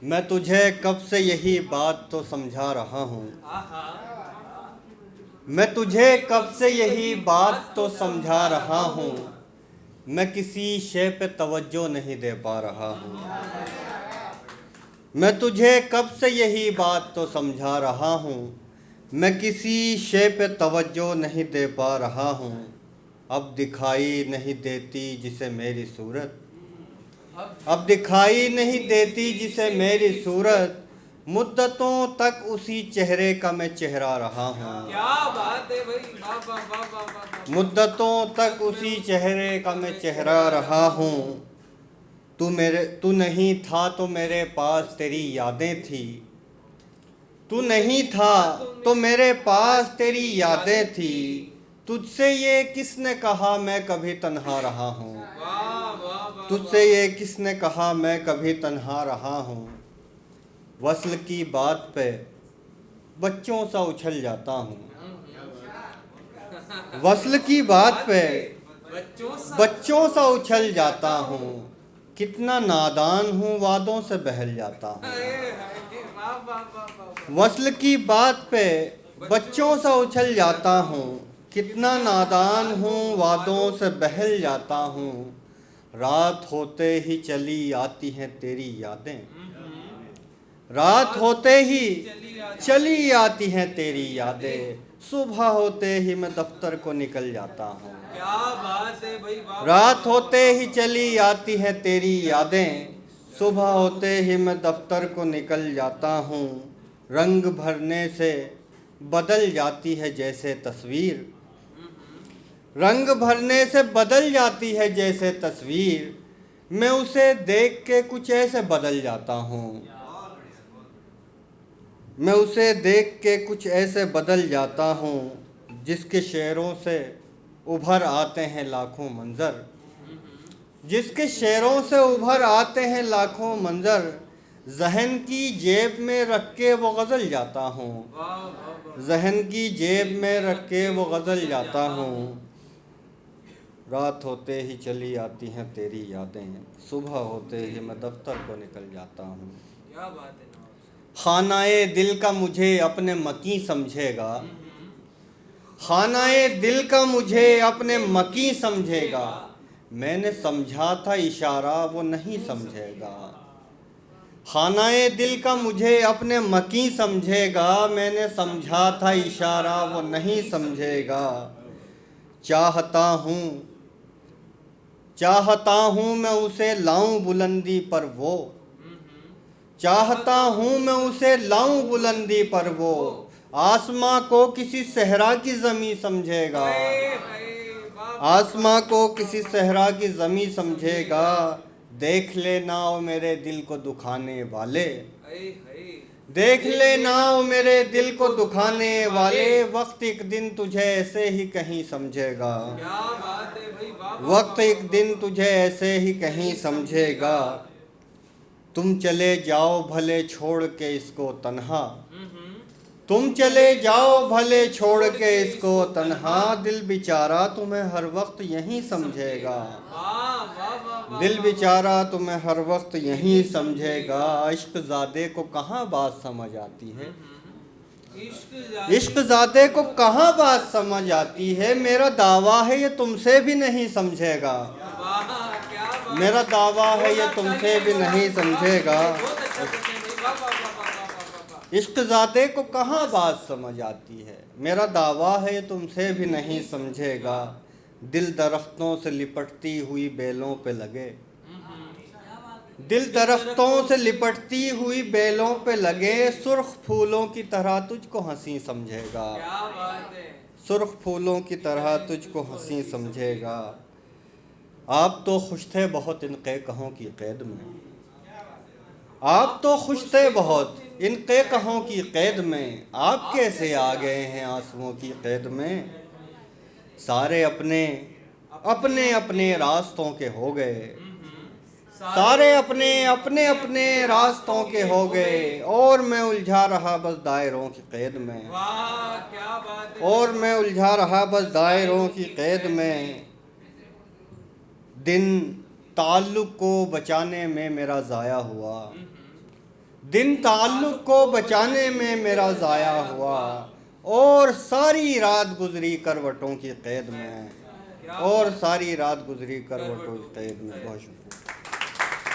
मैं तुझे कब से यही बात तो समझा रहा हूँ। मैं तुझे कब से यही बात तो समझा रहा हूँ। मैं किसी शय पे तवज्जो नहीं दे पा रहा हूँ। मैं तुझे कब से यही बात तो समझा रहा हूँ। मैं किसी शय पे तवज्जो नहीं दे पा रहा हूँ। अब दिखाई नहीं देती जिसे मेरी सूरत, अब दिखाई नहीं देती जिसे मेरी सूरत। मुद्दतों तक उसी चेहरे का मैं चेहरा रहा हूँ। क्या बात है भाई, वाह वाह वाह वाह वाह। मुद्दतों तक उसी चेहरे का मैं चेहरा रहा हूँ। तू नहीं था तो मेरे पास तेरी यादें थी। तू नहीं था तो मेरे पास तेरी यादें थी। तुझसे ये किसने कहा मैं कभी तन्हा रहा हूँ। वाह वाह वाह। तुझसे ये किसने कहा मैं कभी तन्हा रहा हूँ। वस्ल की बात पे बच्चों सा उछल जाता हूँ। वस्ल की बात पे बच्चों सा उछल जाता हूँ। कितना नादान हूँ वादों से बहल जाता हूँ। वस्ल की बात पे बच्चों सा उछल जाता हूँ। कितना नादान हूँ वादों से बहल जाता हूँ। रात होते ही चली आती हैं तेरी यादें। रात होते ही चली आती हैं तेरी यादें। सुबह होते ही मैं दफ्तर को निकल जाता हूँ। क्या बात है भाई, वाह। रात होते ही चली आती हैं तेरी यादें। सुबह होते ही मैं दफ्तर को निकल जाता हूँ। रंग भरने से बदल जाती है जैसे तस्वीर। रंग भरने से बदल जाती है जैसे तस्वीर। मैं उसे देख के कुछ ऐसे बदल जाता हूँ। मैं उसे देख के कुछ ऐसे बदल जाता हूँ। जिसके शेरों से उभर आते हैं लाखों मंजर। जिसके शेरों से उभर आते हैं लाखों मंजर। जहन की जेब में रख के वो गज़ल जाता हूँ। जहन की जेब में रख के वो गज़ल जाता हूँ। रात होते ही चली आती हैं तेरी यादें। सुबह होते ही मैं दफ्तर को निकल जाता हूँ। क्या बात है। खानाए दिल का मुझे अपने मकी समझेगा। खानाए दिल का मुझे अपने मकी समझेगा। मैंने समझा था इशारा वो नहीं समझेगा। खानाए दिल का मुझे अपने मकी समझेगा। मैंने समझा था इशारा वो नहीं समझेगा। चाहता हूँ मैं उसे लाऊं बुलंदी पर वो। चाहता हूँ मैं उसे लाऊं बुलंदी पर वो। आसमां को किसी सहरा की ज़मीं समझेगा। आसमां को किसी सहरा की ज़मीं समझेगा। देख लेना ओ मेरे दिल को दुखाने वाले। देख लेना ओ मेरे दिल को दुखाने वाले। वक्त एक दिन तुझे ऐसे ही कहीं समझेगा। क्या बात है भाई, वाह। वक्त एक दिन तुझे ऐसे ही कहीं समझेगा। तुम चले जाओ भले छोड़ के इसको तन्हा। तुम चले जाओ भले छोड़ के इसको तन्हा। दिल बेचारा तुम्हें हर वक्त यहीं समझेगा। दिल बेचारा तुम्हें हर वक्त यहीं समझेगा। इश्क ज़ादे को कहाँ बात समझ आती है। इश्क ज़ादे को कहाँ बात समझ आती है। मेरा दावा है ये तुमसे भी नहीं समझेगा। मेरा दावा है ये तुमसे भी नहीं समझेगा। इश्क ज़ाते को कहाँ बात समझ आती है। मेरा दावा है ये तुमसे भी नहीं समझेगा। दिल दरख्तों से लिपटती हुई बेलों पे लगे। दिल दरख्तों से लिपटती हुई बेलों पे लगे। सुर्ख फूलों की तरह तुझको हंसी समझेगा। सुर्ख फूलों की तरह तुझको हंसी समझेगा। आप तो खुश थे बहुत इनके कहों की कैद में। आप तो खुश थे बहुत इनके कहों की कैद में। आप कैसे आ गए हैं आंसुओं की कैद में। सारे अपने अपने अपने रास्तों के हो गए। सारे अपने अपने अपने रास्तों के हो गए। और मैं उलझा रहा बस दायरों की कैद में। और मैं उलझा रहा बस दायरों की कैद में। दिन ताल्लुक़ को बचाने में मेरा ज़ाया हुआ। दिन ताल्लुक़ को बचाने में मेरा ज़ाया हुआ, और सारी रात गुजरी करवटों की क़ैद में, और सारी रात गुजरी करवटों की क़ैद में। बहुत शुक्रिया।